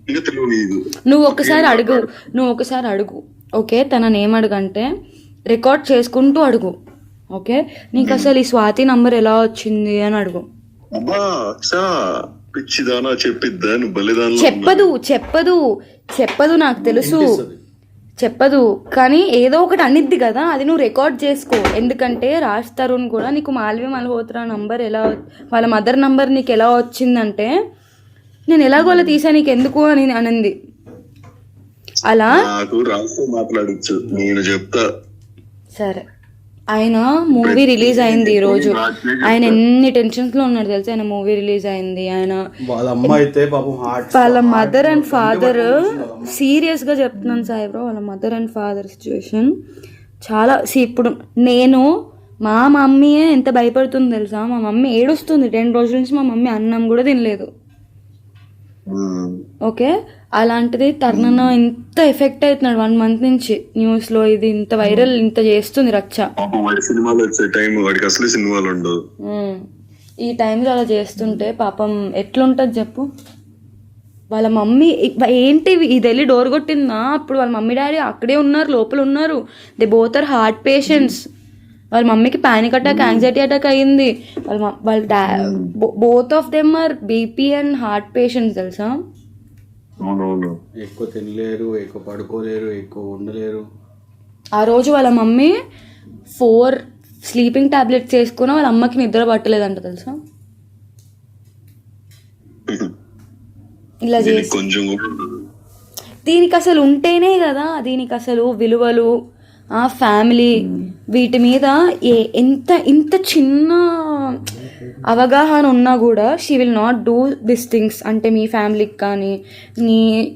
ఇంకా తెలియదు నీకు. నువ్వు ఒకసారి అడుగు ఓకే, తనని ఏం అడుగంటే రికార్డ్ చేసుకుంటూ అడుగు ఓకే, నీకు అసలు ఈ స్వాతి నంబర్ ఎలా వచ్చింది అని అడుగు. అబ్బా చా పిచ్చిదానా చెప్పిద్దా నువ్వు బలిదాన. చెప్పదు నాకు తెలుసు, చెప్పదు, కానీ ఏదో ఒకటి అనిద్ది కదా, అది నువ్వు రికార్డ్ చేసుకో. ఎందుకంటే రాజ్ తరుణ్ కూడా నీకు మాల్వి మల్హోత్రా నంబర్ ఎలా, వాళ్ళ మదర్ నంబర్ నీకు ఎలా వచ్చిందంటే నేను ఎలాగోలా తీసా నీకు ఎందుకు అని అనింది. అలా నాకు రాస్తూ మాట్లాడచ్చు, నేను చెప్తా. సరే, ఆయన మూవీ రిలీజ్ అయింది ఈ రోజు, ఆయన ఎన్ని టెన్షన్స్ లో ఉన్నాడు తెలుసా. ఆయన మూవీ రిలీజ్ అయింది, ఆయన వాళ్ళ అమ్మ అయితే పాపం వాళ్ళ మదర్ అండ్ ఫాదర్, సీరియస్ గా చెప్తున్నాను సాయిబ్రో, వాళ్ళ మదర్ అండ్ ఫాదర్ సిచ్యువేషన్ చాలా. ఇప్పుడు నేను మా మమ్మీయే ఎంత భయపడుతుంది తెలుసా. మా మమ్మీ ఏడుస్తుంది 10 రోజుల నుంచి, మా మమ్మీ అన్నం కూడా తినలేదు ఓకే. అలాంటిది తరుణ ఇంత ఎఫెక్ట్ అవుతున్నాడు 1 month నుంచి న్యూస్ లో, ఇది ఇంత వైరల్ ఇంత చేస్తుంది రచ్చ. సినిమాలు వచ్చే టైం వాడికి అసలు సినిమాలు ఉండవు, ఈ టైంలో అలా చేస్తుంటే పాపం ఎట్లుంటది చెప్పు. వాళ్ళ మమ్మీ ఏంటి ఇది వెళ్ళి డోర్ కొట్టిందా, అప్పుడు వాళ్ళ మమ్మీ డాడీ అక్కడే ఉన్నారు, లోపల ఉన్నారు. They both are heart patients. వాళ్ళ మమ్మీకి పానిక్ అటాక్, యాంగ్జైటీ అటాక్ అయ్యింది. వాళ్ళ both of them are BP and heart patients తెలుసా. ఎక్కువ తినలేరు, ఎక్కువ పడుకోలేరు, ఎక్కువ ఉండలేరు. ఆ రోజు వాళ్ళ మమ్మీ 4 స్లీపింగ్ టాబ్లెట్స్ వేసుకున్నా వాళ్ళ అమ్మకి నిద్ర పట్టలేదంట తెలుసా. ఇలా చేసి దీనికి అసలు ఉంటేనే కదా, దీనికి అసలు విలువలు, ఆ ఫ్యామిలీ, వీటి మీద ఇంత చిన్న అవగాహన ఉన్నా కూడా she will not do this things. అంటే మీ ఫ్యామిలీకి కానీ,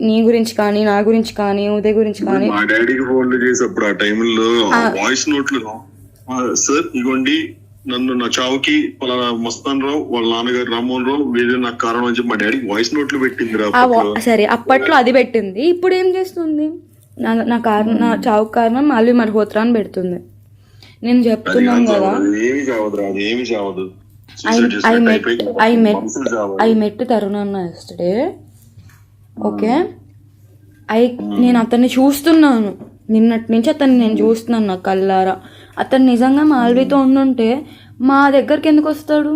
నీ గురించి కానీ, నా గురించి కానీ, ఉదయ్ గురించి కానీ. మా డాడీకి ఫోన్లు చేసేప్పుడు ఆ టైంలో వాయిస్ నోట్లు, సార్ ఇగోండి నన్ను నా చావుకి పలానా మస్తాన్ రావు వాళ్ళ నాన్నగారు రామ్మోహన్ రావు వీళ్ళు నాకు కారణం అని చెప్పి మా డాడీ వాయిస్ నోట్లు పెట్టింది. సరే అప్పట్లో అది పెట్టింది, ఇప్పుడు ఏం చేస్తుంది, నా చావుకు కారణం మాల్వి మల్హోత్రా అని పెడుతుంది. నేను చెప్తున్నాను కదా, ఐ మెట్ తరుణ్ అన్న yesterday ఓకే. నేను అతన్ని చూస్తున్నాను నిన్నటి నుంచి, అతన్ని నేను చూస్తున్నాను నా కళ్ళారా. అతను నిజంగా మాల్వితో ఉండుంటే మా దగ్గరికి ఎందుకు వస్తాడు,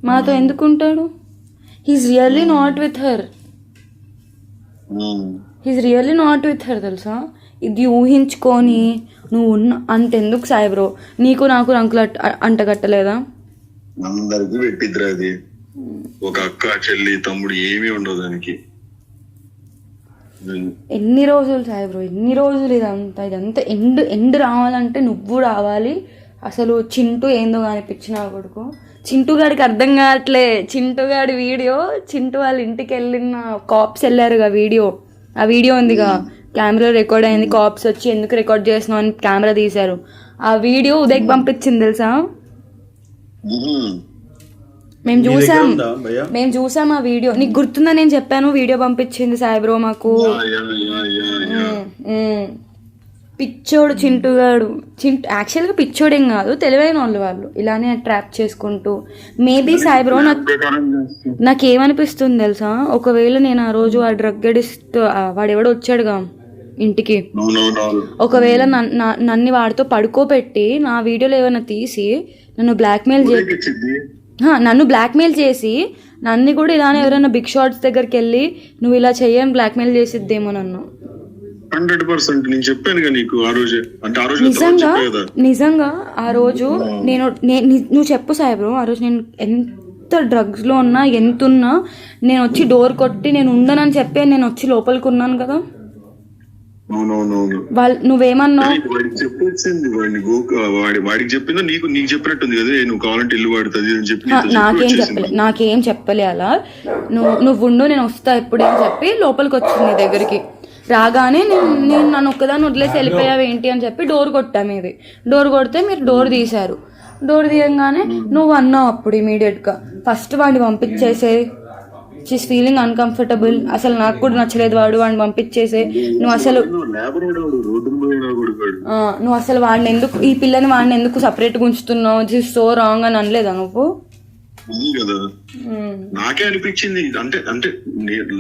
మాతో ఎందుకు ఉంటాడు. He's really not with her, తెలుసా. ఇది ఊహించుకొని నువ్వు అంతెందుకు సాయి బ్రో, నీకు నాకు రంకులు అంటగట్టలేదా. అందరికి పెట్టిద్దిరా అది, ఒక అక్క చెల్లి తమ్ముడు ఏమీ ఉండదు దానికి. ఎన్ని రోజులు సాయి బ్రో, ఎన్ని రోజులు ఇదంతా ఎండ్ రావాలంటే నువ్వు రావాలి. అసలు చింటూ ఏందో కనిపించిన కొడుకు, చింటూ గాడికి అర్థం కావట్లే. చింటూ గాడి వీడియో, చింటూ వాళ్ళ ఇంటికి వెళ్ళిన కాప్స్ వెళ్ళారుగా వీడియో, ఆ వీడియో ఉందిగా, కెమెరా రికార్డ్ అయింది, కాప్స్ వచ్చి ఎందుకు రికార్డ్ చేస్తున్నావు అని కెమెరా తీశారు. ఆ వీడియో ఉదయ్కి పంపించింది తెలుసా. మేము చూసాం ఆ వీడియో, నీకు గుర్తుందా నేను చెప్పాను వీడియో పంపించింది సాయిబ్రో మాకు. పిచ్చోడు చింటూగాడు, యాక్చువల్గా పిచ్చోడేం కాదు, తెలివైన వాళ్ళు ఇలానే ట్రాప్ చేసుకుంటూ. మేబీ సాయిబ్రో నాకేమనిపిస్తుంది తెలుసా, ఒకవేళ నేను ఆ రోజు ఆ డ్రగ్ అడిస్ట్ వాడెవడో వచ్చాడుగా ఇంటికి, ఒకవేళ నన్ను వాడితో పడుకోబెట్టి నా వీడియోలో ఏమైనా తీసి నన్ను బ్లాక్మెయిల్ చేసి నన్ను కూడా ఇలానే ఎవరైనా బిగ్ షాట్స్ దగ్గరికి వెళ్ళి నువ్వు ఇలా చెయ్యని బ్లాక్మెయిల్ చేసిద్దేమో నన్ను. 100% నేను చెప్పాను నీకు ఆ రోజు. అంటే ఆ రోజు నిజంగా ఆ రోజు నువ్వు చెప్పు సాయిబ్రో, ఆ రోజు నేను ఎంత డ్రగ్స్ లో ఉన్నా, ఎంతున్నా, నేను వచ్చి డోర్ కొట్టి నేను ఉండనని చెప్పి నేను వచ్చి లోపలికి ఉన్నాను కదా. నువ్వేమన్నావు, వాడికి చెప్పిందో నీకు చెప్పినట్టుంది కదా, నువ్వు కావాలంటే ఇల్లు వాడుతుంది అని చెప్పి. నాకేం చెప్పలే అలా. నువ్వు ఉండు నేను వస్తా ఎప్పుడేం చెప్పి లోపలికి వచ్చింది నీ దగ్గరికి. రాగానే నేను నన్ను ఒక్కదాన్ని వదిలేసి వెళ్ళిపోయావు ఏంటి అని చెప్పి డోర్ కొట్టాము. ఇది డోర్ కొడితే మీరు డోర్ తీశారు. డోర్ తీయంగానే నువ్వు అన్నావు అప్పుడు ఇమీడియట్ గా, ఫస్ట్ వాడిని పంపించేసే షీస్ ఫీలింగ్ అన్కంఫర్టబుల్. అసలు నాకు కూడా నచ్చలేదు వాడిని పంపించేసే. నువ్వు అసలు నువ్వు అసలు వాడిని ఎందుకు, ఈ పిల్లని వాడిని ఎందుకు సపరేట్గా ఉంచుతున్నావు, దిస్ సో రాంగ్ అని అనలేదా నువ్వు? కదా నాకే అనిపించింది. అంటే అంటే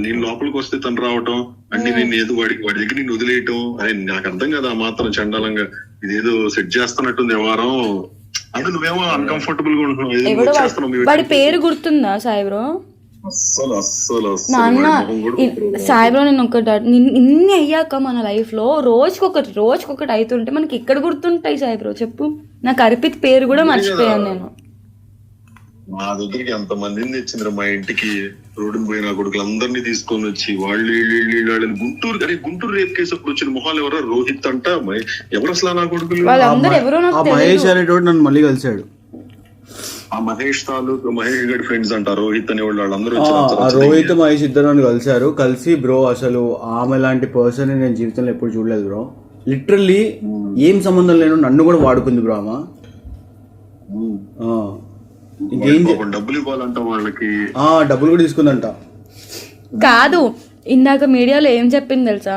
నేను లోపలికి వస్తే తను రావటం అంటే నేను ఏదో వాడి దగ్గర నేను వదిలేయటం అని నాకు అర్థం కదా. ఆ మాత్రం చండాలంగా ఇదేదో సెట్ చేస్తున్నట్టుంది వ్యవహారం. అంటే నువ్వేమో అన్కంఫర్టబుల్ గా ఉంటున్నావు. వాడి పేరు గుర్తుందా సాయి బ్రో? అస్సలు నాన్న సాయి బ్రో, నేను ఇన్ని అయ్యాక మన లైఫ్ లో రోజుకొకటి అవుతుంటే మనకి ఇక్కడ గుర్తుంటాయి సాయి బ్రో చెప్పు. నాకు అర్పిత్ పేరు కూడా మర్చిపోయాను నేను. మా దగ్గరికి ఎంత మందిని తెచ్చిండ్రు మా ఇంటికి, రోడ్డుని పోయిన కొడుకులు అందరినీ తీసుకొని వచ్చి వాళ్ళని గుంటూరు రేప్ కేసు అప్పుడు వచ్చిన మొహాలు ఎవరో రోహిత్ అంట, ఎవరు అసలు నా కొడుకులు మహేష్ అనేటోడు నన్ను మళ్ళీ కలిసాడు. ఆ మహేష్ తాలూకు మహేష్ గడి ఫ్రెండ్స్ అంట రోహిత్ అనే వాళ్ళందరూ రోహిత్ మహేష్ ఇద్దరు నన్ను కలిసారు. కలిసి బ్రో అసలు ఆమె లాంటి పర్సన్ నేను జీవితంలో ఎప్పుడు చూడలేదు బ్రో. లిటరల్లీ ఏం సంబంధం లేను నన్ను కూడా వాడుకుంది బ్రో ఆమె. డబ్బులు ఇవ్వాలంట వాళ్ళకి, డబ్బులు కూడా తీసుకుందంట. కాదు, ఇందాక మీడియాలో ఏం చెప్పింది తెలుసా?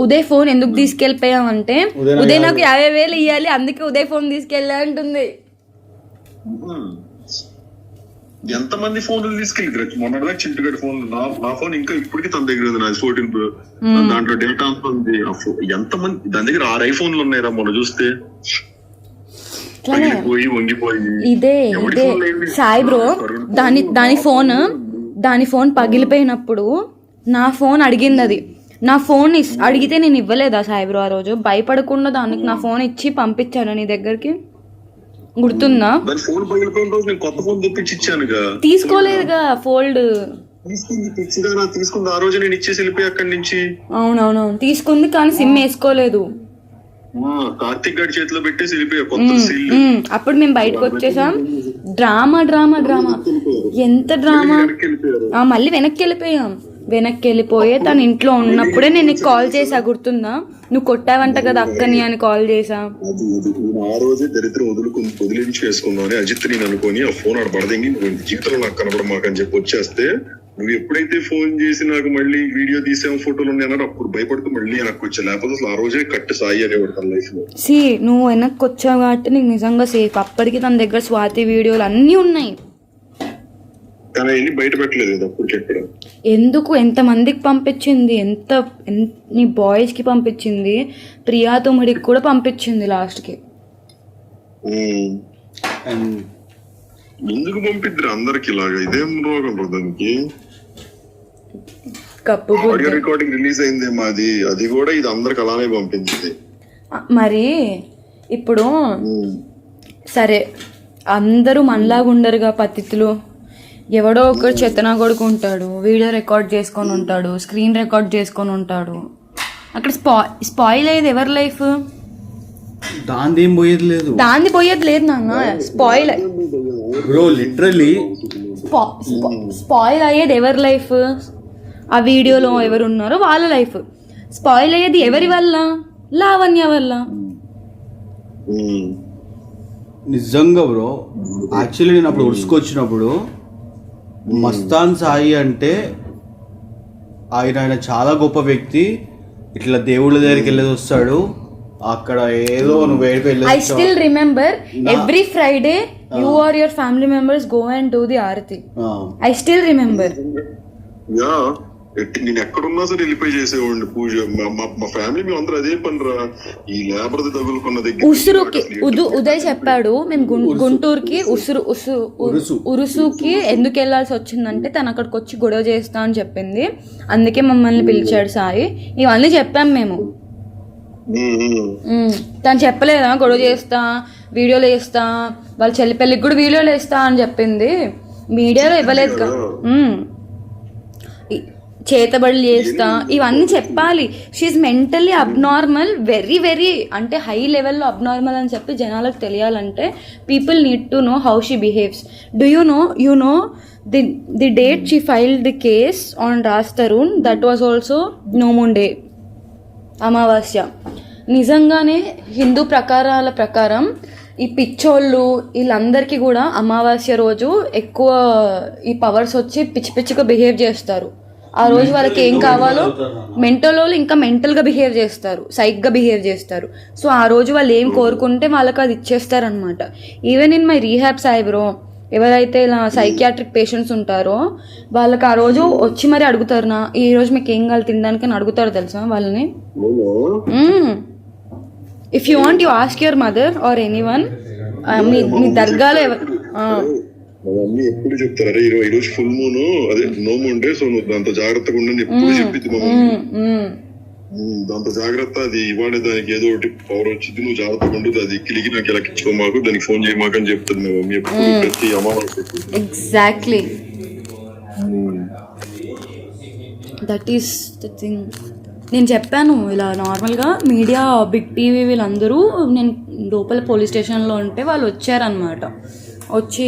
ఉదయ్ ఫోన్ ఎందుకు తీసుకెళ్ళిపోయామంటే ఉదయ్ నాకు 50,000 ఇవ్వాలి అందుకే ఉదయ్ ఫోన్ తీసుకెళ్ళా అంటుంది. ఎంతమంది ఫోన్లు తీసుకెళ్ళి మొన్నటిదాకా చింటుగడి ఫోన్, నా ఫోన్ ఇంకా ఇప్పటికీ తన దగ్గర ఉంది, నాది 14 Pro. దాంట్లో డేటా ఉంది. ఎంతమంది దాని దగ్గర 6 iPhoneలు ఉన్నాయిరా మొన్న చూస్తే. ఇదే సాయి బ్రో, దాని ఫోన్ పగిలిపోయినప్పుడు నా ఫోన్ అడిగింది. అది నా ఫోన్ అడిగితే నేను ఇవ్వలేదా సాయి బ్రో? ఆ రోజు భయపడకుండా దానికి నా ఫోన్ ఇచ్చి పంపించాను నీ దగ్గరికి, గుర్తుందా? తీసుకోలేదుగా ఫోల్డ్. తీసుకుంది ఆ రోజు నేను ఇచ్చేసి వెళ్ళిపోయి అక్కడి నుంచి. అవునవును తీసుకుంది కానీ సిమ్ వేసుకోలేదు. కార్తిక్ గారి చేతిలో పెట్టేసి వెళ్ళిపోయా కొత్త సీల్. అప్పుడు మేము బయటకు వచ్చేసాం. డ్రామా ఎంత డ్రామా. మళ్ళీ వెనక్కి వెళ్ళిపోయే తను ఇంట్లో ఉన్నప్పుడే నేను నీకు కాల్ చేసా, గుర్తుందా? నువ్వు కొట్టావంట కదా అక్కని అని కాల్ చేసా. ఆ రోజే దరిద్రం వదిలించి వేసుకున్నాను అజిత్ నేను అనుకోని ఆ ఫోన్ ఆడ పడదండి జీవితంలో నాకు కనబడమాకని చెప్పి వచ్చేస్తే, నువ్వు ఎప్పుడైతే ఫోన్ చేసి నాకు మళ్ళీ వీడియో తీసాము ఫోటోలు ఉన్నాయన్నారు అప్పుడు భయపడుతూ మళ్ళీ వెనక్కి వచ్చా. లేకపోతే అసలు ఆ రోజే కట్టు సాయి అనేవాడు తన లైఫ్ లో. నువ్వు వెనక్కి వచ్చావు కాబట్టి నీకు నిజంగా సేఫ్. అప్పటికి తన దగ్గర స్వాతి వీడియోలు అన్నీ ఉన్నాయి కానీ అవన్నీ బయట పెట్టలేదు అప్పటికి ఎక్కడ. ఎందుకు ఎంతమందికి పంపించింది, నీ బాయ్స్ కి పంపించింది, ప్రియా తమ్ముడికి కూడా పంపించింది లాస్ట్ కి. ఎందుకు పంపిద్దరు అందరికి ఇలాగా? ఇదేం రోగం దానికి? ఆడియో రికార్డింగ్ రిలీజ్ అయింది మాది, అది కూడా ఇది అందరికి అలానే పంపించింది. మరి ఇప్పుడు సరే అందరూ మనలాగా ఉండరుగా పతితులు. ఎవడో ఒకరు చెత్తనా కొడుకు ఉంటాడు, వీడియో రికార్డ్ చేసుకొని ఉంటాడు, స్క్రీన్ రికార్డ్ చేసుకొని ఉంటాడు. అక్కడ స్పాయిల్ అయ్యేది ఎవరి లైఫ్? దాంది పోయేది లేదు నాన్న. స్పాయిల్ బ్రో లిటరల్లీ స్పాయిల్ అయ్యేది ఎవరి లైఫ్? ఆ వీడియోలో ఎవరు ఉన్నారో వాళ్ళ లైఫ్. స్పాయిల్ అయ్యేది ఎవరి వల్ల? లావణ్య వల్ల. నిజంగా బ్రో యాక్చువల్లీ నేను అప్పుడు ఉడుచుకొచ్చినప్పుడు మస్తాన్ సాయి అంటే ఆయన చాలా గొప్ప వ్యక్తి, ఇట్లా దేవుళ్ళ దగ్గరికి వెళ్ళేది వస్తాడు, అక్కడ ఏదో నువ్వు I still remember every Friday you or your family members go and do the aarati. I still remember. నేను ఎక్కడున్నా సరే వెళ్ళిపోయి చేసేవాడిని పూజ. మా ఫ్యామిలీ మేము అందరూ అదే పనిరా. ఈ లేబర్ తగులుకున్న దగ్గర ఉసురుకి ఉదయ్ చెప్పాడు, మేము గుంటూరుకి ఉరుసుకి ఎందుకు వెళ్లాల్సి వచ్చిందంటే తను అక్కడికి వచ్చి గొడవ చేస్తా అని చెప్పింది, అందుకే మమ్మల్ని పిలిచాడు సాయి. ఇవన్నీ చెప్పాం మేము. తను చెప్పలేదా గొడవ చేస్తా, వీడియోలు వేస్తా, వాళ్ళ చెల్లి పెళ్ళికి కూడా వీడియోలు వేస్తా అని చెప్పింది. మీడియాలో ఇవ్వలేదు కదా, చేతబడులు చేస్తా ఇవన్నీ చెప్పాలి. She's mentally abnormal, very very అంటే హై లెవెల్లో అబ్నార్మల్ అని చెప్పి జనాలకు తెలియాలంటే people need to know how she behaves. Do you know the date she filed the case on Raj Tarun, that was also no moon day, అమావాస్య. నిజంగానే హిందూ ప్రకారాల ప్రకారం ఈ పిచ్చోళ్ళు వీళ్ళందరికీ కూడా అమావాస్య రోజు ఎక్కువ ఈ పవర్స్ వచ్చి పిచ్చి పిచ్చిగా బిహేవ్ చేస్తారు. ఆ రోజు వాళ్ళకి ఏం కావాలో మెంటల్ వాళ్ళు ఇంకా మెంటల్గా బిహేవ్ చేస్తారు, సైక్గా బిహేవ్ చేస్తారు. సో ఆ రోజు వాళ్ళు ఏం కోరుకుంటే వాళ్ళకి అది ఇచ్చేస్తారనమాట. Even in my rehab Sai bro, ఎవరైతే ఇలా సైకియాట్రిక్ పేషెంట్స్ ఉంటారో వాళ్ళకి ఆ రోజు వచ్చి మరి అడుగుతారు, నా ఈ రోజు మీకు ఏం కావాలి తినడానికి అని అడుగుతారు తెలుసా వాళ్ళని. If you want you ask your mother or anyone, మీ దర్గాలో అవన్నీ ఎప్పుడు చెప్తారు, అరే ఈ రోజు ఫుల్ మూన్ అదే నోము ఉండే, సో నువ్వు దాంతో జాగ్రత్తగా ఉండని ఎప్పుడు చెప్పింది దాంతో జాగ్రత్త, అది ఇవాళ దానికి ఏదో ఒకటి పవర్ వచ్చింది, నువ్వు జాగ్రత్తగా ఉండదు, అది ఎక్కిలిగి నాకు ఇలా ఇచ్చుకో మాకు, దానికి ఫోన్ చేయమాకు అని చెప్తుంది మా మమ్మీ ఎప్పుడు ప్రతి అమావాస్య. Exactly that is the thing. నేను చెప్పాను ఇలా నార్మల్గా మీడియా బిగ్ టీవీ వీళ్ళందరూ, నేను లోపల పోలీస్ స్టేషన్లో ఉంటే వాళ్ళు వచ్చారనమాట. వచ్చి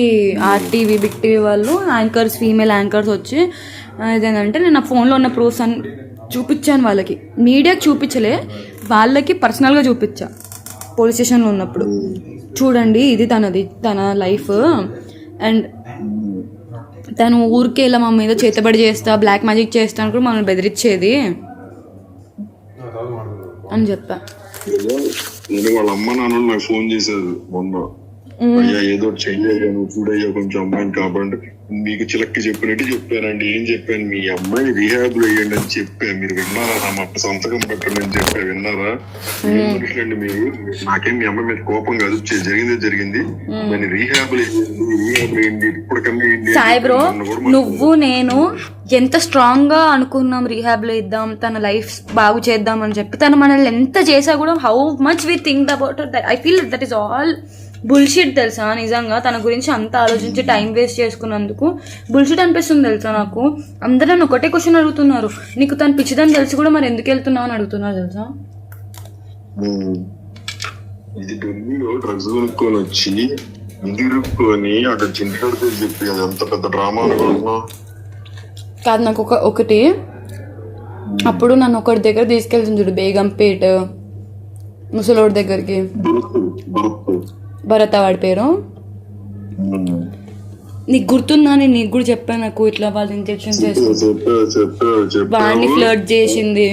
ఆర్టీవీ బిగ్ టీవీ వాళ్ళు యాంకర్స్, ఫీమేల్ యాంకర్స్ వచ్చి ఇదేంటంటే నేను నా ఫోన్లో ఉన్న ప్రూఫ్స్ అని చూపించాను వాళ్ళకి. మీడియాకి చూపించలే, వాళ్ళకి పర్సనల్గా చూపించా పోలీస్ స్టేషన్లో ఉన్నప్పుడు. చూడండి ఇది తన లైఫ్, అండ్ తను ఊరికే ఇలా మా మీద చేతబడి చేస్తా, బ్లాక్ మ్యాజిక్ చేస్తాను కూడా మనల్ని బెదిరించేది అని చెప్పా. వాళ్ళ అమ్మ నాన్న నాకు ఫోన్ చేశారు మొన్న, అయ్యా ఏదో చెయ్యగా నువ్వు చూడయ్యా కొంచెం అమ్మాయిని కాబట్టి, మీకు చిలక్కి చెప్పినట్టు చెప్పానండి. ఏం చెప్పాను, మీ అమ్మాయిని రీహాబ్ లో వేయండి అని చెప్పాను, మీరు విన్నారా? మా సంతకం పెట్టండి అని చెప్పా, విన్నారా? మనుషులండి మీరు, నాకేం మీ అమ్మాయి మీద కోపం కాదు, జరిగింది దాన్ని రీహాబ్ వేయండి ఇప్పటికన్నా. సాయి బ్రో, నువ్వు నేను ఎంత స్ట్రాంగ్ గా అనుకున్నాం రీహాబ్ లో ఇద్దాం, తన లైఫ్ బాగు చేద్దాం అని చెప్పి, తను మనల్ని ఎంత చేసా కూడా how much we think about that, I feel that is all bullshit తెలుసా. నిజంగా తన గురించి అంత ఆలోచించి టైం వేస్ట్ చేసుకున్నందుకు బుల్షిట్ అనిపిస్తుంది తెలుసా నాకు. అందరూ నన్ను ఒకటే క్వశ్చన్ అడుగుతున్నారు, నీకు తను పిచ్చిదని తెలిసి కూడా మరి ఎందుకు వెళ్తున్నావు అని అడుగుతున్నారు తెలుసా. ఇది ఢిల్లీలో డ్రగ్స్ కొనుక్కొని వచ్చి ఇంటిరుక్కొని అక్కడ చింతకడితే చెప్పి అది అంత పెద్ద డ్రామా అనుకుంటున్నా కాదు. నాకు ఒకటి అప్పుడు నన్ను ఒకటి దగ్గర తీసుకెళ్తుంది చూడు, బేగంపేట ముసలోడి దగ్గరికి, భరత్ వాడి పేరు, నీకు గుర్తుందా? నేను నీకు కూడా చెప్పాను, నాకు ఇట్లా వాళ్ళు ఇంజెక్షన్ చేసి వాడిని ఫ్లర్ట్ చేసింది.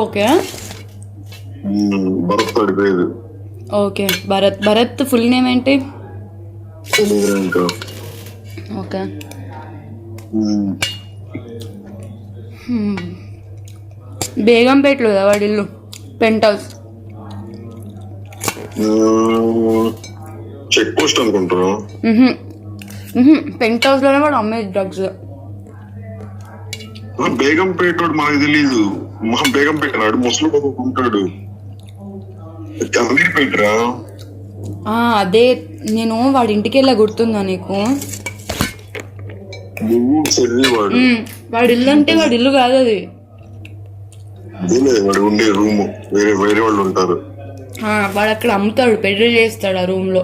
Okay okay, Bharat full name ఏంటి? ఓకే, బేగంపేటలో కదా వాడి ఇల్లు, పెంట్ హౌస్, చెక్ పోస్ట్ అనుకుంటారా? పెంట్ హౌస్ లోనే వాడు అమ్మే డ్రగ్స్. బేగంపేట మనకు తెలీదు, బేగంపేట నాడు ముసలు ఉంటాడు. అదే నేను వాడి ఇంటికి వెళ్ళా, గుర్తుందా నీకు? వాడి ఇల్లు అంటే వాడి ఇల్లు కాదు అది, వాడు ఉండే రూమ్, వేరే వాళ్ళు ఉంటారు. వాడు అక్కడ అమ్ముతాడు, పెళ్లి చేస్తాడు ఆ రూమ్ లో.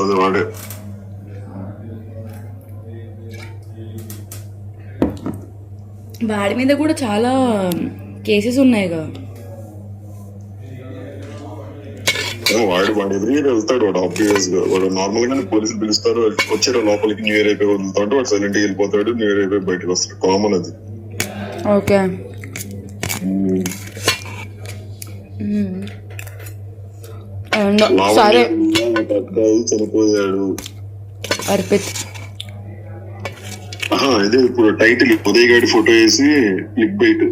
అదే వాడే. వాడి మీద కూడా చాలా కేసెస్ ఉన్నాయి కదా. వాడు ఎదురు వెళ్తాడు, వాడు ఆబ్వియస్ గా, వాడు నార్మల్ గానే పోలీసులు పిలుస్తారు, వచ్చారు లోపలికి, న్యూ ఇయర్ అయిపోయి వదులుతాడు, వాడు సైలెంట్ గా వెళ్ళిపోతాడు, న్యూ ఇయర్ అయిపోయి బయటకు వస్తాడు, కామన్ అది. ఓకే, సరే చనిపోయాడు అర్పిత్. ఇదే ఇప్పుడు టైటిల్ ఉదయ్ గారి ఫోటో వేసి క్లిక్ బైట్.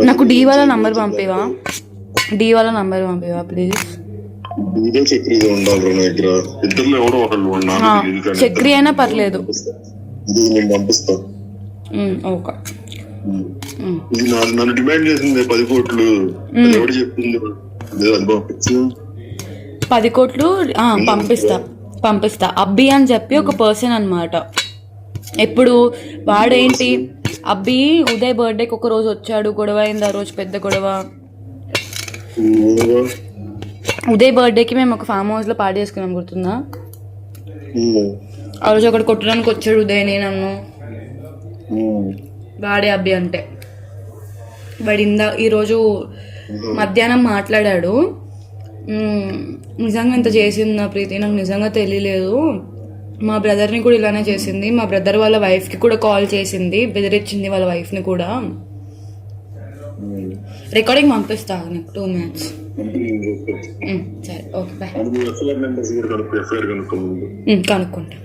నాకు డి వాళ్ళ నంబర్ పంపేవా ప్లీజ్. చక్రి ఉండాలి నా దగ్గర, ఇద్దరులో ఎవరో ఒకళ్ళు, చక్రి అయినా పర్లేదు, నేను పంపిస్తా. ఓకే, ఇది నన్ను డిమాండ్ చేసింది 10 కోట్లు, ఎవరు చెప్పింది? 10 కోట్లు పంపిస్తా. అబ్బి అని చెప్పి ఒక పర్సన్ అన్నమాట. ఎప్పుడు వాడేంటి, అబ్బి ఉదయ్ బర్త్డేకి ఒక రోజు వచ్చాడు, గొడవ అయింది ఆ రోజు, పెద్ద గొడవ. ఉదయ్ బర్త్డేకి మేము ఒక ఫామ్ హౌస్ లో పార్టీ చేసుకున్నాం, గుర్తుందా? ఆ రోజు అక్కడ కొట్టడానికి వచ్చాడు ఉదయ్, నన్ను వాడే అబ్బి అంటే వాడి ఈరోజు మధ్యాహ్నం మాట్లాడాడు. నిజంగా ఇంత చేసింది నా ప్రీతి, నాకు నిజంగా తెలియలేదు. మా బ్రదర్ని కూడా ఇలానే చేసింది. మా బ్రదర్ వాళ్ళ వైఫ్కి కూడా కాల్ చేసింది, బెదిరించింది వాళ్ళ వైఫ్ని కూడా. రికార్డింగ్ పంపిస్తా నీకు 2 minutes. సరే ఓకే బాయ్. కనుక్కుంటా. కనుక్కుంటా.